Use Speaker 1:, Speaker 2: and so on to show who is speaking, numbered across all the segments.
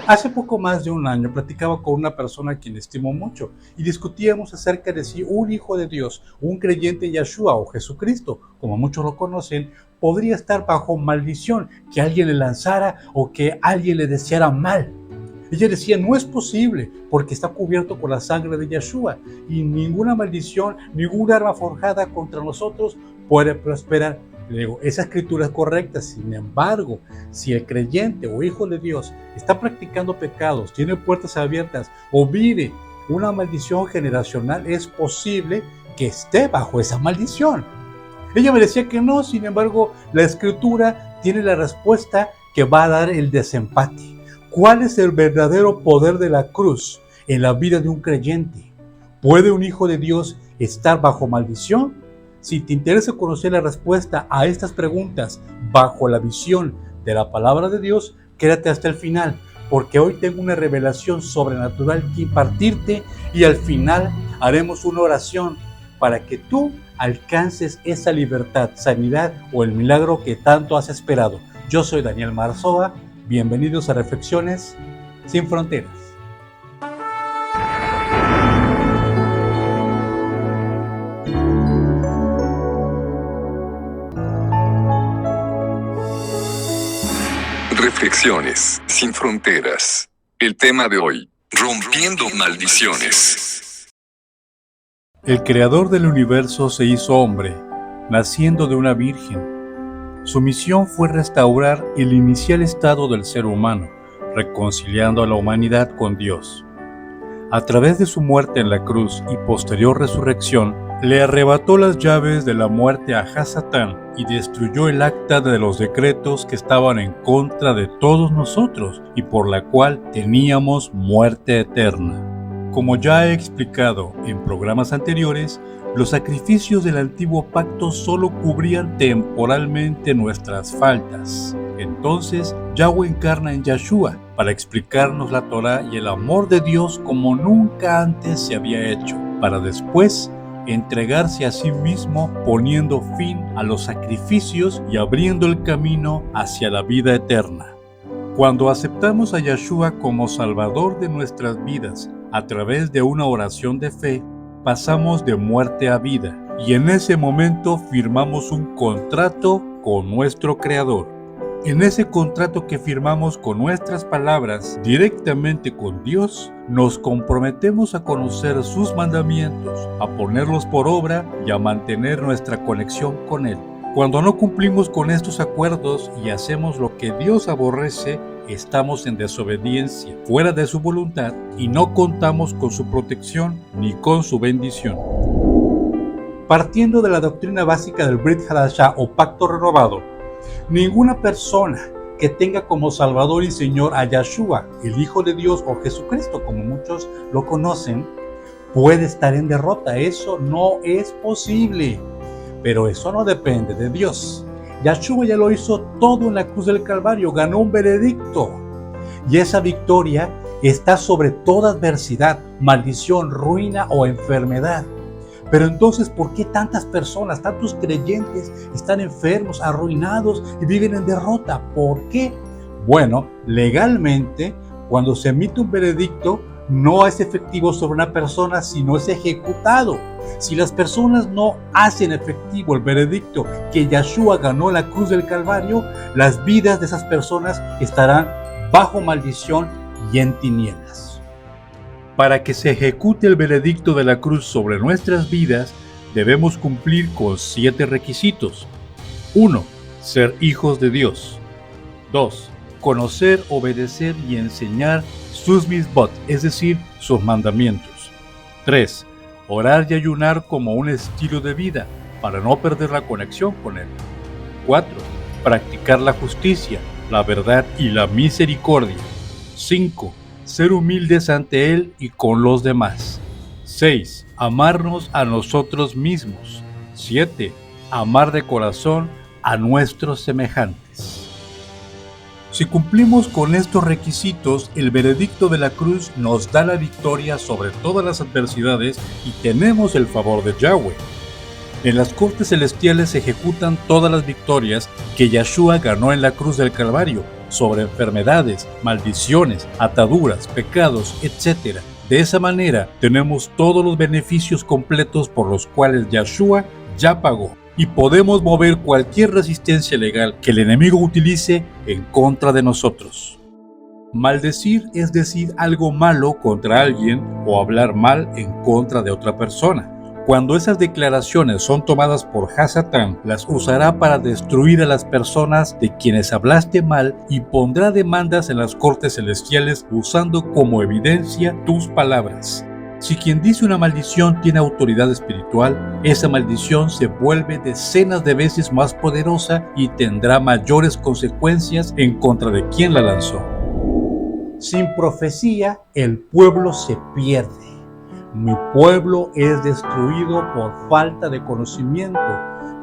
Speaker 1: Hace poco más de un año platicaba con una persona a quien estimo mucho y discutíamos acerca de si un hijo de Dios, un creyente en Yeshua o Jesucristo, como muchos lo conocen, podría estar bajo maldición, que alguien le lanzara o que alguien le deseara mal. Ella decía, no es posible, porque está cubierto con la sangre de Yeshua y ninguna maldición, ninguna arma forjada contra nosotros puede prosperar. Le digo, esa escritura es correcta. Sin embargo, si el creyente o hijo de Dios está practicando pecados, tiene puertas abiertas o vive una maldición generacional, es posible que esté bajo esa maldición. Ella me decía que no, sin embargo, la escritura tiene la respuesta que va a dar el desempate. ¿Cuál es el verdadero poder de la cruz en la vida de un creyente? ¿Puede un hijo de Dios estar bajo maldición? Si te interesa conocer la respuesta a estas preguntas bajo la visión de la palabra de Dios, quédate hasta el final, porque hoy tengo una revelación sobrenatural que impartirte y al final haremos una oración para que tú alcances esa libertad, sanidad o el milagro que tanto has esperado. Yo soy Daniel Marzoa. Bienvenidos a Reflexiones sin Fronteras.
Speaker 2: Reflexiones sin Fronteras. El tema de hoy, rompiendo maldiciones.
Speaker 1: El creador del universo se hizo hombre, naciendo de una virgen. Su misión fue restaurar el inicial estado del ser humano, reconciliando a la humanidad con Dios. A través de su muerte en la cruz y posterior resurrección, le arrebató las llaves de la muerte a Hasatán y destruyó el acta de los decretos que estaban en contra de todos nosotros y por la cual teníamos muerte eterna. Como ya he explicado en programas anteriores, los sacrificios del antiguo pacto solo cubrían temporalmente nuestras faltas. Entonces, Yahweh encarna en Yeshua para explicarnos la Torá y el amor de Dios como nunca antes se había hecho, para después entregarse a sí mismo poniendo fin a los sacrificios y abriendo el camino hacia la vida eterna. Cuando aceptamos a Yeshua como Salvador de nuestras vidas a través de una oración de fe, pasamos de muerte a vida y en ese momento firmamos un contrato con nuestro Creador. En ese contrato que firmamos con nuestras palabras directamente con Dios, nos comprometemos a conocer sus mandamientos, a ponerlos por obra y a mantener nuestra conexión con Él. Cuando no cumplimos con estos acuerdos y hacemos lo que Dios aborrece, estamos en desobediencia, fuera de su voluntad, y no contamos con su protección ni con su bendición. Partiendo de la doctrina básica del Brit Hadashah o Pacto Renovado, ninguna persona que tenga como Salvador y Señor a Yeshua, el Hijo de Dios o Jesucristo, como muchos lo conocen, puede estar en derrota. Eso no es posible. Pero eso no depende de Dios. Yeshua ya lo hizo todo en la cruz del Calvario, ganó un veredicto. Y esa victoria está sobre toda adversidad, maldición, ruina o enfermedad. Pero entonces, ¿por qué tantas personas, tantos creyentes están enfermos, arruinados y viven en derrota? ¿Por qué? Bueno, legalmente, cuando se emite un veredicto, no es efectivo sobre una persona, sino es ejecutado. Si las personas no hacen efectivo el veredicto que Yeshua ganó en la cruz del Calvario, las vidas de esas personas estarán bajo maldición y en tinieblas. Para que se ejecute el veredicto de la cruz sobre nuestras vidas, debemos cumplir con 7 requisitos. 1. Ser hijos de Dios. 2. Conocer, obedecer y enseñar sus mitzvot, es decir, sus mandamientos. 3. Orar y ayunar como un estilo de vida, para no perder la conexión con Él. 4. Practicar la justicia, la verdad y la misericordia. 5. Ser humildes ante Él y con los demás. 6. Amarnos a nosotros mismos. 7. Amar de corazón a nuestros semejantes. Si cumplimos con estos requisitos, el veredicto de la cruz nos da la victoria sobre todas las adversidades y tenemos el favor de Yahweh. En las cortes celestiales se ejecutan todas las victorias que Yeshua ganó en la cruz del Calvario sobre enfermedades, maldiciones, ataduras, pecados, etc. De esa manera tenemos todos los beneficios completos por los cuales Yahshua ya pagó y podemos mover cualquier resistencia legal que el enemigo utilice en contra de nosotros. Maldecir es decir algo malo contra alguien o hablar mal en contra de otra persona. Cuando esas declaraciones son tomadas por Hasatán, las usará para destruir a las personas de quienes hablaste mal y pondrá demandas en las cortes celestiales usando como evidencia tus palabras. Si quien dice una maldición tiene autoridad espiritual, esa maldición se vuelve decenas de veces más poderosa y tendrá mayores consecuencias en contra de quien la lanzó. Sin profecía, el pueblo se pierde. Mi pueblo es destruido por falta de conocimiento,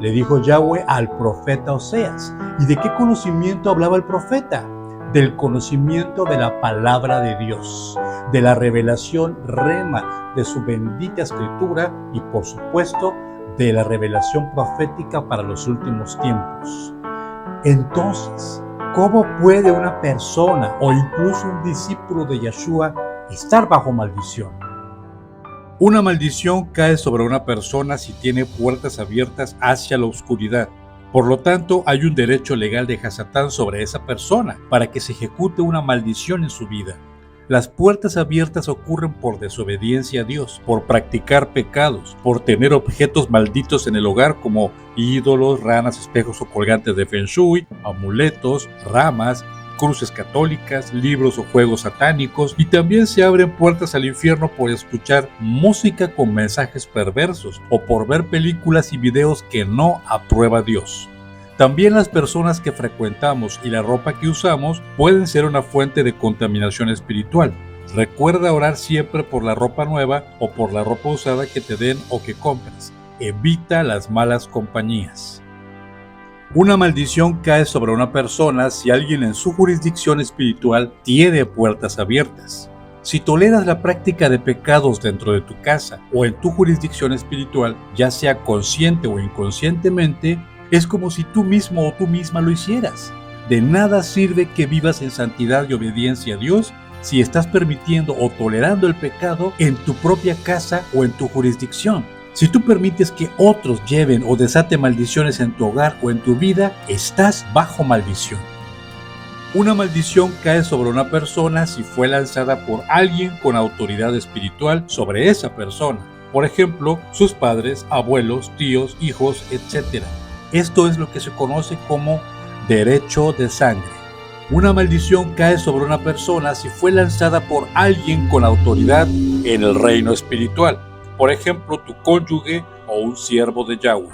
Speaker 1: le dijo Yahweh al profeta Oseas. ¿Y de qué conocimiento hablaba el profeta? Del conocimiento de la palabra de Dios, de la revelación rema de su bendita escritura y, por supuesto, de la revelación profética para los últimos tiempos. Entonces, ¿cómo puede una persona o incluso un discípulo de Yahshua estar bajo maldición? Una maldición cae sobre una persona si tiene puertas abiertas hacia la oscuridad. Por lo tanto, hay un derecho legal de Hasatán sobre esa persona para que se ejecute una maldición en su vida. Las puertas abiertas ocurren por desobediencia a Dios, por practicar pecados, por tener objetos malditos en el hogar como ídolos, ranas, espejos o colgantes de Feng Shui, amuletos, ramas, cruces católicas, libros o juegos satánicos, y también se abren puertas al infierno por escuchar música con mensajes perversos o por ver películas y videos que no aprueba Dios. También las personas que frecuentamos y la ropa que usamos pueden ser una fuente de contaminación espiritual. Recuerda orar siempre por la ropa nueva o por la ropa usada que te den o que compres. Evita las malas compañías. Una maldición cae sobre una persona si alguien en su jurisdicción espiritual tiene puertas abiertas. Si toleras la práctica de pecados dentro de tu casa o en tu jurisdicción espiritual, ya sea consciente o inconscientemente, es como si tú mismo o tú misma lo hicieras. De nada sirve que vivas en santidad y obediencia a Dios si estás permitiendo o tolerando el pecado en tu propia casa o en tu jurisdicción. Si tú permites que otros lleven o desaten maldiciones en tu hogar o en tu vida, estás bajo maldición. Una maldición cae sobre una persona si fue lanzada por alguien con autoridad espiritual sobre esa persona. Por ejemplo, sus padres, abuelos, tíos, hijos, etc. Esto es lo que se conoce como derecho de sangre. Una maldición cae sobre una persona si fue lanzada por alguien con autoridad en el reino espiritual. Por ejemplo, tu cónyuge o un siervo de Yahweh.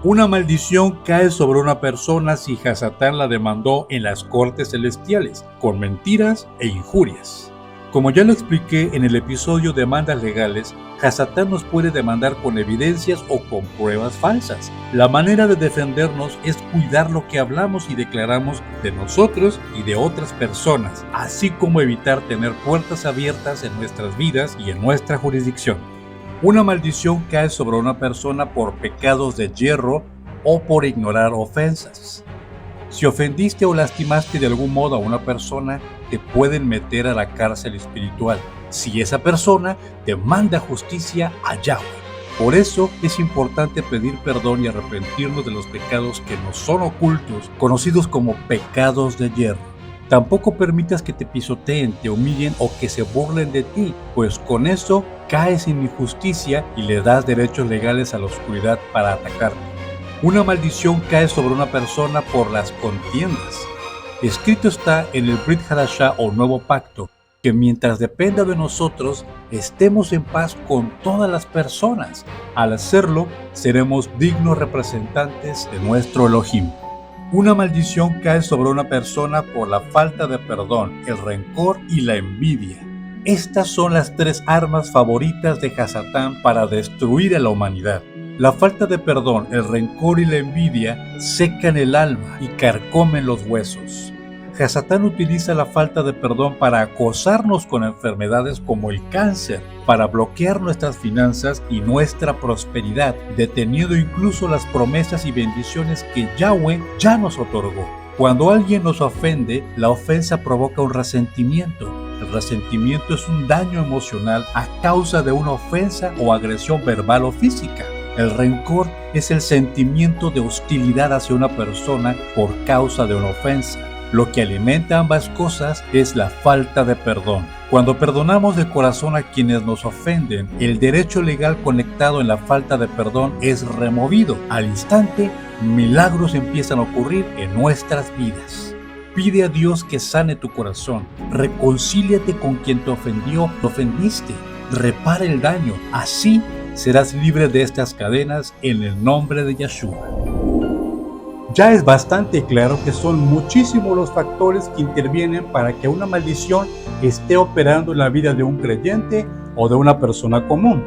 Speaker 1: Una maldición cae sobre una persona si Hasatán la demandó en las cortes celestiales, con mentiras e injurias. Como ya lo expliqué en el episodio de demandas legales, Hasatán nos puede demandar con evidencias o con pruebas falsas. La manera de defendernos es cuidar lo que hablamos y declaramos de nosotros y de otras personas, así como evitar tener puertas abiertas en nuestras vidas y en nuestra jurisdicción. Una maldición cae sobre una persona por pecados de hierro o por ignorar ofensas. Si ofendiste o lastimaste de algún modo a una persona, te pueden meter a la cárcel espiritual si esa persona te manda justicia a Yahweh. Por eso es importante pedir perdón y arrepentirnos de los pecados que nos son ocultos, conocidos como pecados de hierro. Tampoco permitas que te pisoteen, te humillen o que se burlen de ti, pues con eso caes en injusticia y le das derechos legales a la oscuridad para atacarte. Una maldición cae sobre una persona por las contiendas. Escrito está en el Brit Hadashah o Nuevo Pacto, que mientras dependa de nosotros, estemos en paz con todas las personas. Al hacerlo, seremos dignos representantes de nuestro Elohim. Una maldición cae sobre una persona por la falta de perdón, el rencor y la envidia. Estas son las tres armas favoritas de Hasatán para destruir a la humanidad. La falta de perdón, el rencor y la envidia secan el alma y carcomen los huesos. Hasatán utiliza la falta de perdón para acosarnos con enfermedades como el cáncer, para bloquear nuestras finanzas y nuestra prosperidad, deteniendo incluso las promesas y bendiciones que Yahweh ya nos otorgó. Cuando alguien nos ofende, la ofensa provoca un resentimiento. El resentimiento es un daño emocional a causa de una ofensa o agresión verbal o física. El rencor es el sentimiento de hostilidad hacia una persona por causa de una ofensa. Lo que alimenta ambas cosas es la falta de perdón. Cuando perdonamos de corazón a quienes nos ofenden, el derecho legal conectado en la falta de perdón es removido. Al instante, milagros empiezan a ocurrir en nuestras vidas. Pide a Dios que sane tu corazón. Reconcíliate con quien te ofendió, te ofendiste. Repara el daño. Así serás libre de estas cadenas en el nombre de Yeshua. Ya es bastante claro que son muchísimos los factores que intervienen para que una maldición esté operando en la vida de un creyente o de una persona común.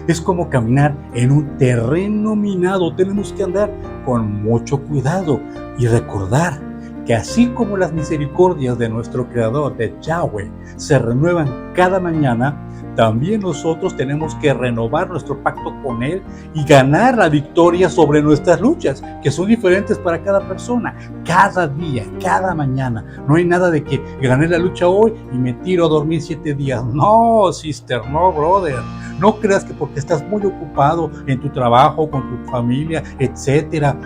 Speaker 1: Es como caminar en un terreno minado. Tenemos que andar con mucho cuidado y recordar que así como las misericordias de nuestro Creador, de Yahweh, se renuevan cada mañana, también nosotros tenemos que renovar nuestro pacto con Él y ganar la victoria sobre nuestras luchas, que son diferentes para cada persona, cada día, cada mañana. No hay nada de que gané la lucha hoy y me tiro a dormir 7 días. No, sister, no, brother. No creas que porque estás muy ocupado en tu trabajo, con tu familia, etcétera,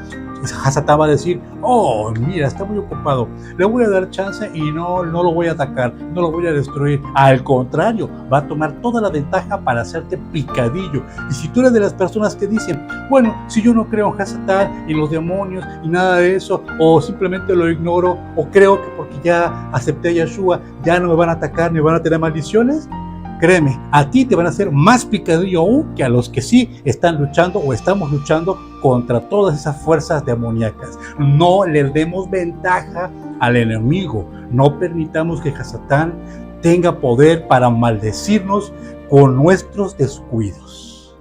Speaker 1: Hasatán va a decir, oh, mira, está muy ocupado, le voy a dar chance y no lo voy a atacar, no lo voy a destruir. Al contrario, va a tomar toda la ventaja para hacerte picadillo. Y si tú eres de las personas que dicen, bueno, si yo no creo en Hasatán y los demonios y nada de eso, o simplemente lo ignoro, o creo que porque ya acepté a Yeshua, ya no me van a atacar ni van a tener maldiciones, créeme, a ti te van a hacer más picadillo aún que a los que sí están luchando o estamos luchando contra todas esas fuerzas demoníacas. No le demos ventaja al enemigo. No permitamos que Hasatán tenga poder para maldecirnos con nuestros descuidos.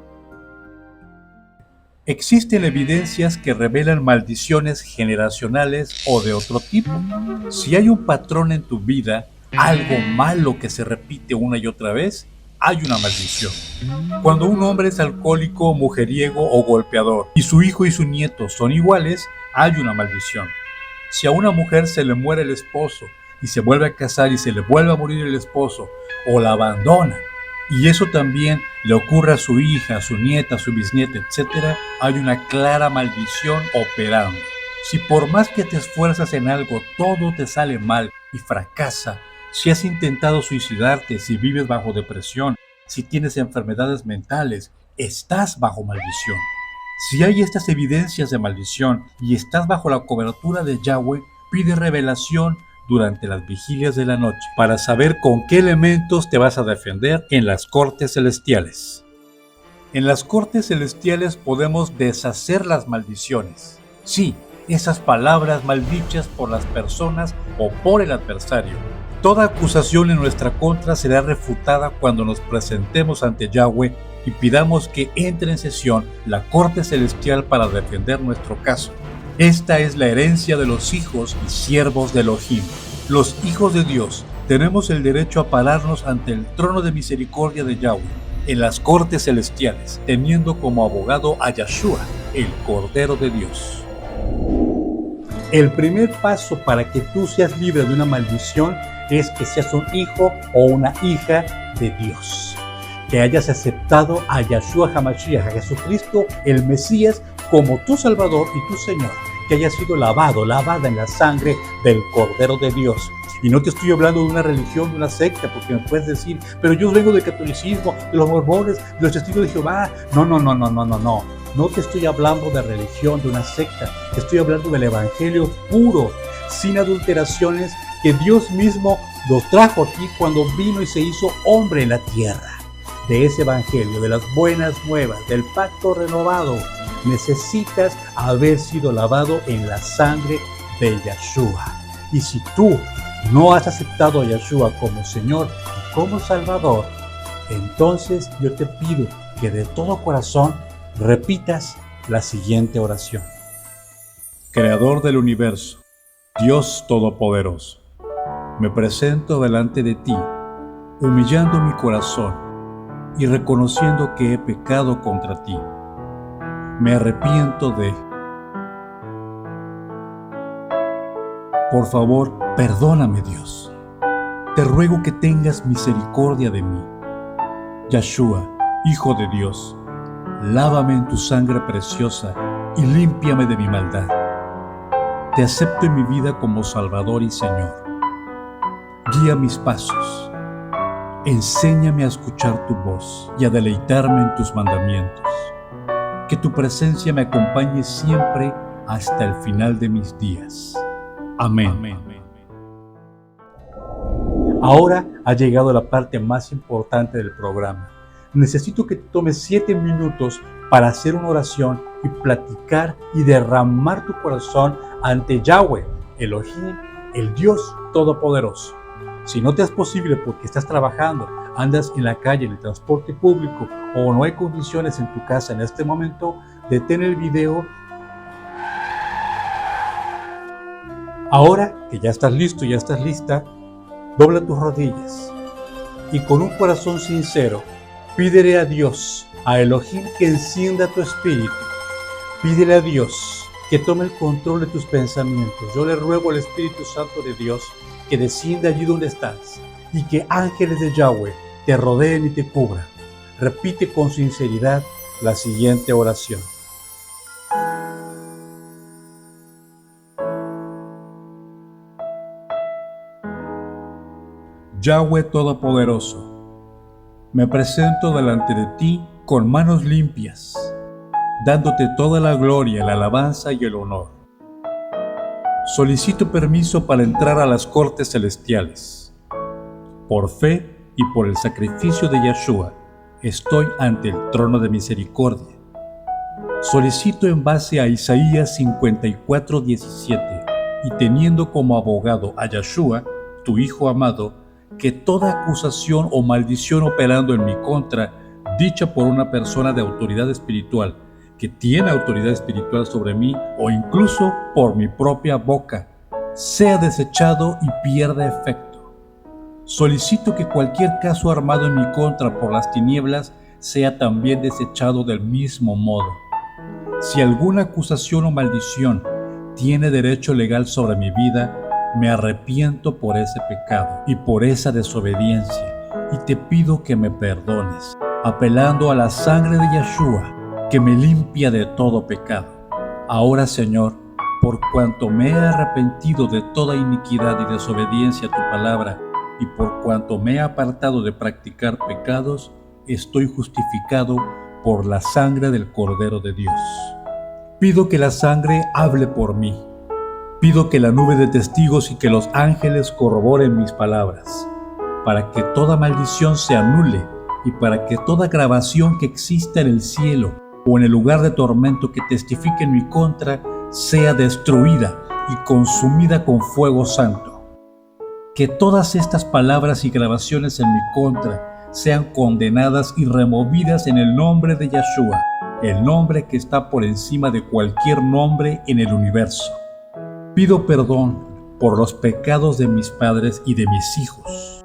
Speaker 1: Existen evidencias que revelan maldiciones generacionales o de otro tipo. Si hay un patrón en tu vida, algo malo que se repite una y otra vez, hay una maldición. Cuando un hombre es alcohólico, mujeriego o golpeador y su hijo y su nieto son iguales, hay una maldición. Si a una mujer se le muere el esposo y se vuelve a casar y se le vuelve a morir el esposo o la abandona, y eso también le ocurre a su hija, a su nieta, a su bisnieta, etc., hay una clara maldición operando. Si por más que te esfuerzas en algo, todo te sale mal y fracasa, si has intentado suicidarte, si vives bajo depresión, si tienes enfermedades mentales, estás bajo maldición. Si hay estas evidencias de maldición y estás bajo la cobertura de Yahweh, pide revelación durante las vigilias de la noche para saber con qué elementos te vas a defender en las cortes celestiales. En las cortes celestiales podemos deshacer las maldiciones. Sí, esas palabras maldichas por las personas o por el adversario. Toda acusación en nuestra contra será refutada cuando nos presentemos ante Yahweh y pidamos que entre en sesión la corte celestial para defender nuestro caso. Esta es la herencia de los hijos y siervos de Elohim. Los hijos de Dios tenemos el derecho a pararnos ante el trono de misericordia de Yahweh en las cortes celestiales, teniendo como abogado a Yeshua, el Cordero de Dios. El primer paso para que tú seas libre de una maldición es que seas un hijo o una hija de Dios. Que hayas aceptado a Yeshua HaMashiach, a Jesucristo, el Mesías, como tu Salvador y tu Señor. Que hayas sido lavada en la sangre del Cordero de Dios. Y no te estoy hablando de una religión, de una secta, porque me puedes decir, pero yo vengo del catolicismo, de los mormones, de los testigos de Jehová. No. No te estoy hablando de religión, de una secta. Te estoy hablando del evangelio puro, sin adulteraciones, que Dios mismo lo trajo aquí cuando vino y se hizo hombre en la tierra. De ese evangelio, de las buenas nuevas, del pacto renovado, necesitas haber sido lavado en la sangre de Yeshua. Y si tú no has aceptado a Yeshua como Señor y como Salvador, entonces yo te pido que de todo corazón repitas la siguiente oración. Creador del universo, Dios Todopoderoso, me presento delante de ti, humillando mi corazón y reconociendo que he pecado contra ti. Me arrepiento de Por favor, perdóname, Dios. Te ruego que tengas misericordia de mí. Yahshua, Hijo de Dios, lávame en tu sangre preciosa y límpiame de mi maldad. Te acepto en mi vida como Salvador y Señor. Guía mis pasos. Enséñame a escuchar tu voz y a deleitarme en tus mandamientos. Que tu presencia me acompañe siempre hasta el final de mis días. Amén. Ahora ha llegado la parte más importante del programa. Necesito que tomes 7 minutos para hacer una oración y platicar y derramar tu corazón ante Yahweh, Elohim, el Dios Todopoderoso. Si no te es posible porque estás trabajando, andas en la calle, en el transporte público o no hay condiciones en tu casa en este momento, detén el video. Ahora que ya estás listo, ya estás lista, dobla tus rodillas y con un corazón sincero, pídele a Dios, a Elohim, que encienda tu espíritu. Pídele a Dios que tome el control de tus pensamientos. Yo le ruego al Espíritu Santo de Dios que descienda allí donde estás y que ángeles de Yahweh te rodeen y te cubran. Repite con sinceridad la siguiente oración. Yahweh Todopoderoso, me presento delante de ti con manos limpias, dándote toda la gloria, la alabanza y el honor. Solicito permiso para entrar a las cortes celestiales. Por fe y por el sacrificio de Yahshua, estoy ante el trono de misericordia. Solicito en base a Isaías 54:17 y teniendo como abogado a Yahshua, tu Hijo amado, que toda acusación o maldición operando en mi contra, dicha por una persona de autoridad espiritual, que tiene autoridad espiritual sobre mí, o incluso por mi propia boca, sea desechado y pierda efecto. Solicito que cualquier caso armado en mi contra por las tinieblas sea también desechado del mismo modo. Si alguna acusación o maldición tiene derecho legal sobre mi vida, me arrepiento por ese pecado y por esa desobediencia, y te pido que me perdones, apelando a la sangre de Yahshua, que me limpia de todo pecado. Ahora, Señor, por cuanto me he arrepentido de toda iniquidad y desobediencia a tu palabra, y por cuanto me he apartado de practicar pecados, estoy justificado por la sangre del Cordero de Dios. Pido que la sangre hable por mí. Pido que la nube de testigos y que los ángeles corroboren mis palabras, para que toda maldición se anule y para que toda grabación que exista en el cielo o en el lugar de tormento que testifique en mi contra sea destruida y consumida con fuego santo. Que todas estas palabras y grabaciones en mi contra sean condenadas y removidas en el nombre de Yahshua, el nombre que está por encima de cualquier nombre en el universo. Pido perdón por los pecados de mis padres y de mis hijos.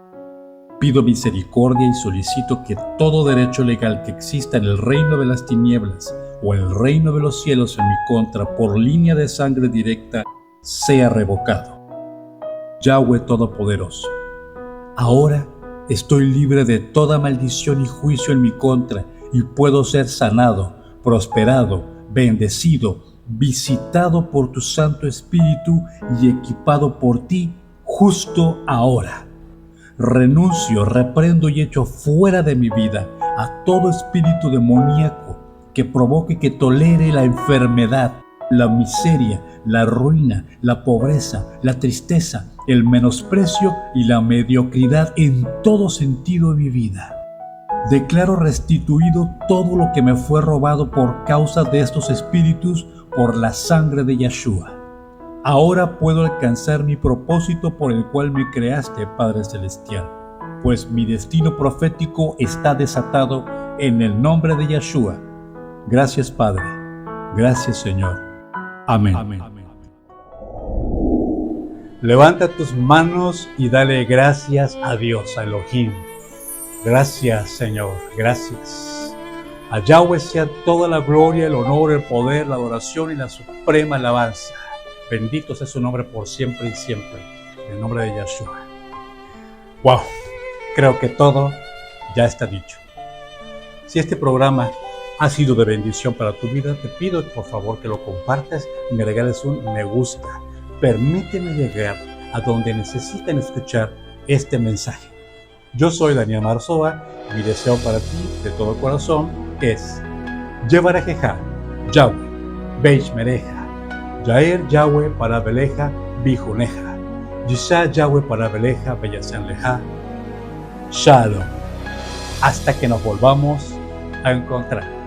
Speaker 1: Pido misericordia y solicito que todo derecho legal que exista en el reino de las tinieblas o en el reino de los cielos en mi contra por línea de sangre directa sea revocado. Yahweh Todopoderoso, ahora estoy libre de toda maldición y juicio en mi contra y puedo ser sanado, prosperado, bendecido, visitado por tu Santo Espíritu y equipado por ti justo ahora. Renuncio, reprendo y echo fuera de mi vida a todo espíritu demoníaco que provoque que tolere la enfermedad, la miseria, la ruina, la pobreza, la tristeza, el menosprecio y la mediocridad en todo sentido de mi vida. Declaro restituido todo lo que me fue robado por causa de estos espíritus por la sangre de Yahshua. Ahora puedo alcanzar mi propósito por el cual me creaste, Padre Celestial, pues mi destino profético está desatado en el nombre de Yahshua. Gracias, Padre. Gracias, Señor. Amén. Levanta tus manos y dale gracias a Dios, a Elohim. Gracias, Señor. Gracias. A Yahweh sea toda la gloria, el honor, el poder, la adoración y la suprema alabanza. Bendito sea su nombre por siempre y siempre. En el nombre de Yeshua. Wow, creo que todo ya está dicho. Si este programa ha sido de bendición para tu vida, te pido por favor que lo compartas y me regales un me gusta. Permíteme llegar a donde necesitan escuchar este mensaje. Yo soy Daniel Marzoa y mi deseo para ti de todo corazón es Yevarejeja, Yahweh, Beish Mereja, Yair Yahweh para Beleja, Bijuneja, Yisha Yahweh para Beleja, Beyasan Leja, Shalom. Hasta que nos volvamos a encontrar.